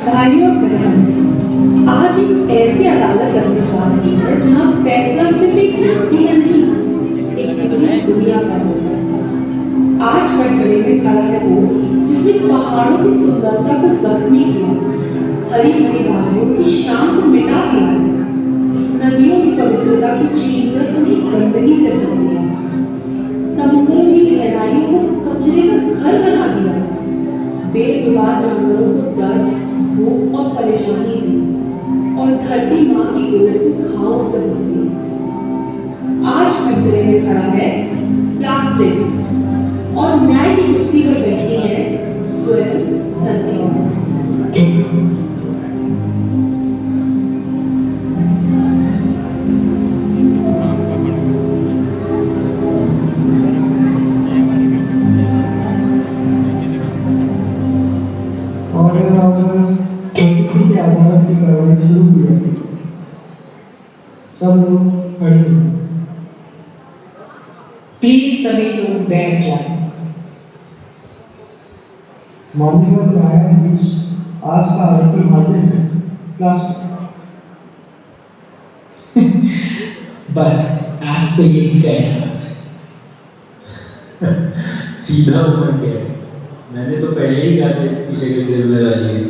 भाइयों बहनों, आज एक ऐसी अदालत लगने जा रही है जहां फैसला सिर्फ एक व्यक्ति का नहीं, एक पूरी दुनिया का होगा। आज कटघरे में खड़ा है वो जिसने पहाड़ों की सुंदरता को जख्मी किया, हरी भरी वादियों की शान को मिटा दिया, नदियों की पवित्रता को छीनकर उन्हें गंदगी से भर दिया, समुद्र की गहराइयों को कचरे का घर बना दिया, बेजुबान जानवरों को दर्द, भूख और परेशानी दी और धरती माँ की गोद को घावों से भर दिया। आज कटघरे में खड़ा है प्लास्टिक और न्याय की कुर्सी पर बैठी है स्वयं धरती माँ। सब लोग खड़े हैं। प्लीज सभी लोग बैठ जाएं। माननीय न्यायाधीश, आज का आरोपी हाजिर है। प्लास्टिक। बस आज तो यही कहना। सीधा उम्र क्या है, मैंने तो पहले ही कहा था इसकी शक्ल दिल में वाली है।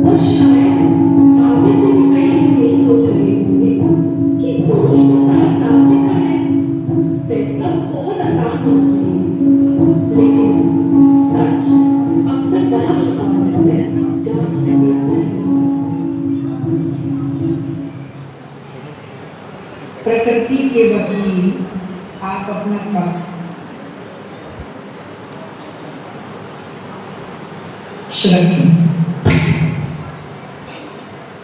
और शायद आप में से भी कई लोग यही सोच रहे होंगे कि दोष तो सारा प्लास्टिक का है, फैसला बहुत आसान होना चाहिए, लेकिन सच अक्सर वहां छुपा होता है जहां हमें देखना नहीं चाहिए। प्रकृति के वकील, आप अपना पक्ष रखें।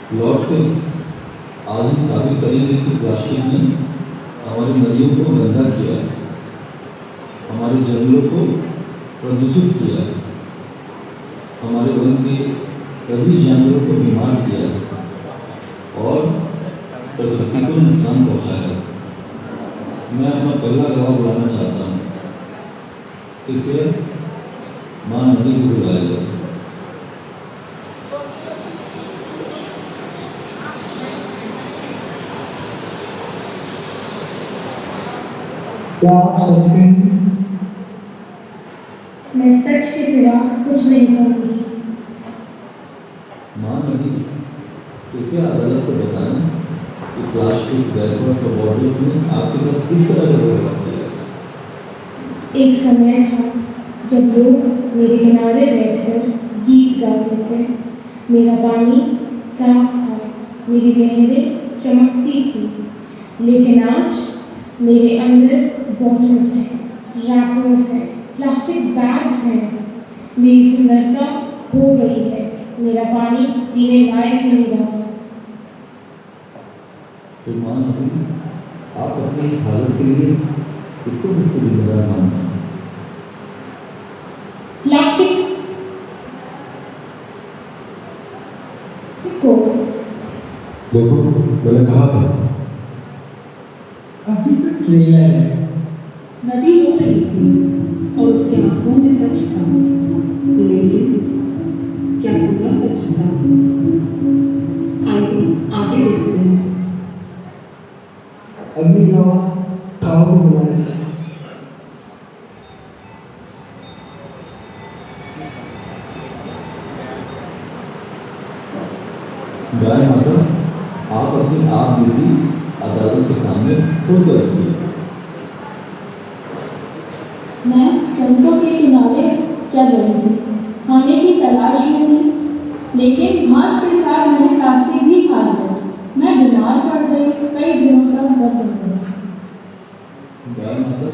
लॉर्ड सिंह, आज हम साबित करेंगे कि प्लास्टिक ने हमारी नदियों को गंदा किया है, हमारे जंगलों को प्रदूषित किया है, हमारे वन के सभी जानवरों को बीमार किया है और प्रकृति को नुकसान पहुंचाया है। मैं अपना पहला जवाब बुलाना चाहता हूँ। कृपया माँ नदी को बुलाया जाए। क्या आप सच कहेंगे? मैं सच के सिवा कुछ नहीं कहूँगी। माँ नदी, कृपया अदालत को बताएं कि प्लास्टिक बैकवर्ड और बॉटल्स ने आपके साथ किस तरह का व्यवहार किया। एक समय था जब लोग मेरे किनारे बैठकर गीत गाते थे। मेरा पानी साफ था, मेरी लहरें चमकती थी, लेकिन आज मेरे अंदर बॉटल्स हैं, रैपर्स हैं, प्लास्टिक बैग्स हैं। मेरी सुंदरता खो गई है, मेरा पानी पीने लायक नहीं रहा। तो माँ नदी, आप अपनी इस हालत के लिए किसको जिम्मेदार मानते हैं? प्लास्टिक को। देखो, मैंने कहा था। अभी तो ट्रेलर है। नदी रो रही थी और उसके आंसुओं में सच था, लेकिन क्या पूरा सच था? आइए आगे देखते हैं। अगली गवाह काऊ को बुलाएं। गाय माता, आप अपनी आप बीती अदालत के सामने खुद रखिए। मैं सड़कों के किनारे चल रही थी, खाने की तलाश में थी, लेकिन घास के साथ मैंने प्लास्टिक भी खा लिया। मैं बीमार पड़ गई, कई दिनों तक दर्द हो गया। गाय माता,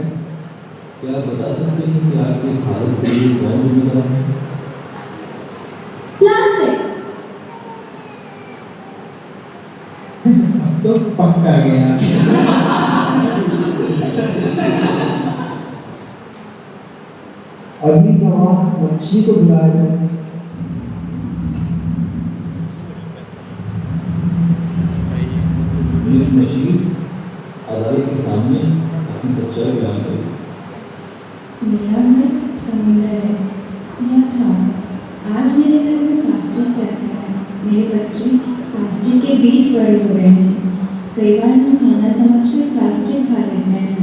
क्या आप बता सकते हैं कि आपकी इस हालत के लिए कौन जिम्मेदार है? प्लास्टिक। अब तो पक्का गया। अगली गवाह मछली को बुलाया जाए। मिस मछली, अदालत के सामने अपनी सच्चाई बयान करें। मेरा घर समुंदर है या था। आज मेरे घर में प्लास्टिक रहता है। मेरे बच्चे प्लास्टिक के बीच बड़े हो रहे हैं। कई बार हम खाना समझकर प्लास्टिक खा लेते हैं।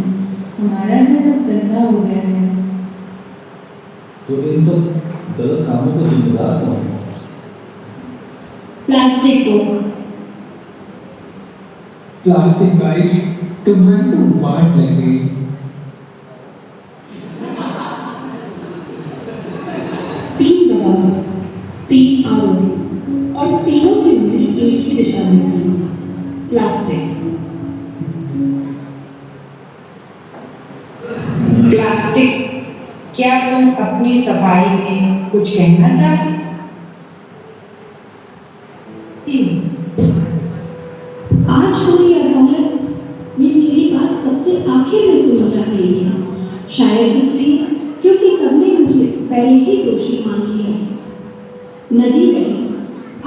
हमारा घर अब गंदा हो गया है। तो इन सब गलत कामों का जिम्मेदार कौन है? प्लास्टिक को प्लास्टिक गाइस तुम्हारी तो वाट लग गई। तीन दबाव, तीन आरोप और तीनों की उंगली एक ही दिशा में थी, प्लास्टिक। प्लास्टिक, क्या तुम अपनी सफाई में कुछ कहना चाहते? आज पूरी अदालत में मेरी बात सबसे आखिर में सुनी जा रही है। शायद इसलिए क्योंकि सबने मुझे पहले ही दोषी मान लिया है। नदी गई,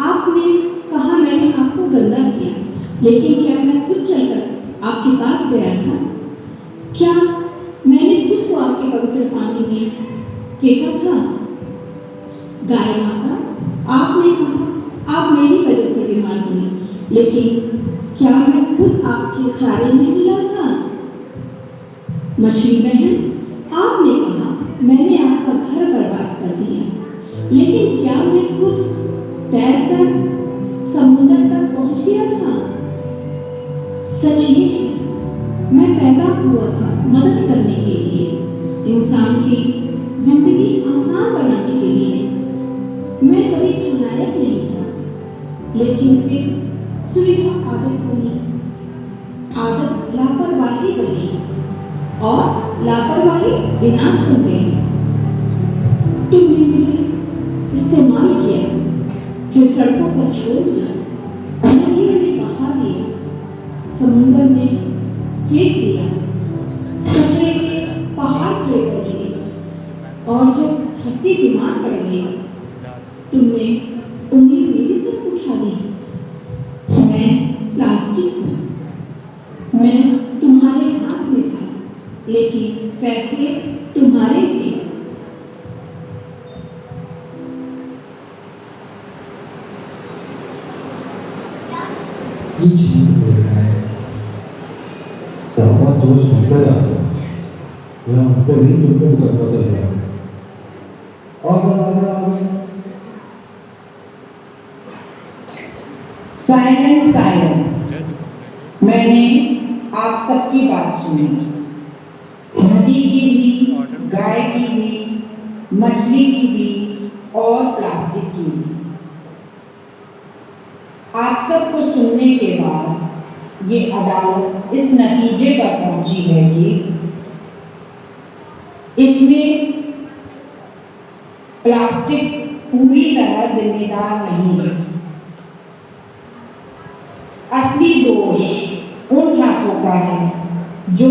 आपने कहा मैंने आपको गंदा किया, लेकिन क्या मैं खुद चलकर आपके पास गया था? क्या मैंने खुद को आपके पवित्र पानी में फेंका था? गाय माता, आपने कहा आप मेरी वजह से बीमार हुई, लेकिन क्या मैं खुद आपके चारे में मिला था? मछली बहन, आपने कहा मैंने आपका घर बर्बाद कर दिया, लेकिन क्या मैं खुद तैरकर समुद्र तक पहुंच गया था? सच ये है, मैं पैदा हुआ था मदद करने के लिए, इंसान की जिंदगी आसान बनाने के लिए। मैं कभी खलनायक नहीं था, लेकिन फिर सुविधा आदत बनी, आदत लापरवाही बनी और लापरवाही विनाश हो गई। तुमने मुझे इस्तेमाल किया, फिर सड़कों पर छोड़ दिया, नदियों में बहा दिया, समुद्र में फेंक दिया, कचरे के पहाड़ खड़े कर दिए, और जब धरती बीमार पड़ गई, तुमने उंगली मेरी तरफ उठा दी। मैं प्लास्टिक हूं, मैं तुम्हारे हाथ में था, लेकिन फैसले तुम्हारे थे। ये झूठ बोल रहा है। साहब दोष हमको आता है या हमको नहीं तुमको मुकदमा चल रहा है। और साइलेंस, साइलेंस। मैंने आप सबकी बात सुनी। नदी की भी, गाय की भी, मछली की भी और प्लास्टिक की भी। आप सबको सुनने के बाद ये अदालत इस नतीजे पर पहुंची है कि इसमें प्लास्टिक पूरी तरह जिम्मेदार नहीं है। असली दोष उन हाथों का है जो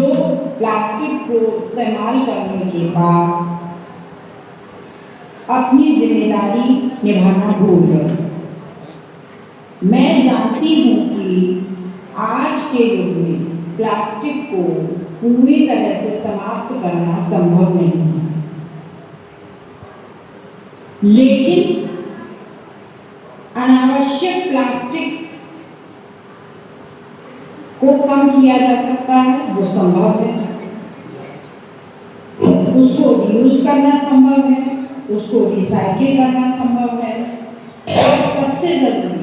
प्लास्टिक को इस्तेमाल करने के बाद अपनी जिम्मेदारी निभाना भूल गए। मैं जानती हूं कि आज के युग में प्लास्टिक को पूरी तरह से समाप्त करना संभव नहीं है, लेकिन अनावश्यक प्लास्टिक को कम किया जा सकता है, वो संभव है। उसको रीयूज करना संभव है, उसको रिसाइकिल करना संभव है, और सबसे जरूरी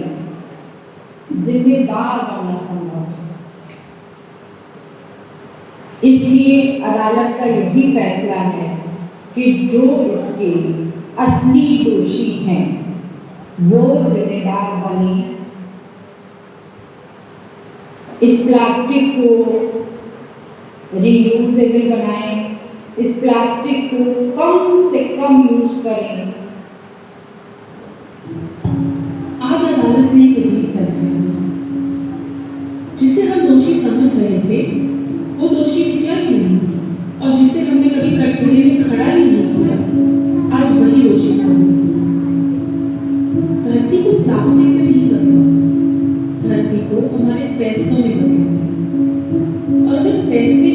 जिम्मेदार बनना संभव है। इसलिए अदालत का यही फैसला है कि जो इसके असली दोषी हैं वो जिम्मेदार बने, इस प्लास्टिक को रीयूजेबल बनाएं, इस प्लास्टिक को कम से कम यूज करें। आज अदालत में एक अजीब फैसला हुआ। जिसे हम दोषी समझ रहे थे वो दोषी निकला ही नहीं, और जिसे हमने कभी कटघरे में खड़ा ही नहीं किया आज वही दोषी समझ। धरती को प्लास्टिक में नहीं बदला, धरती को हमारे फैसलों में बदला। और अगर फैसले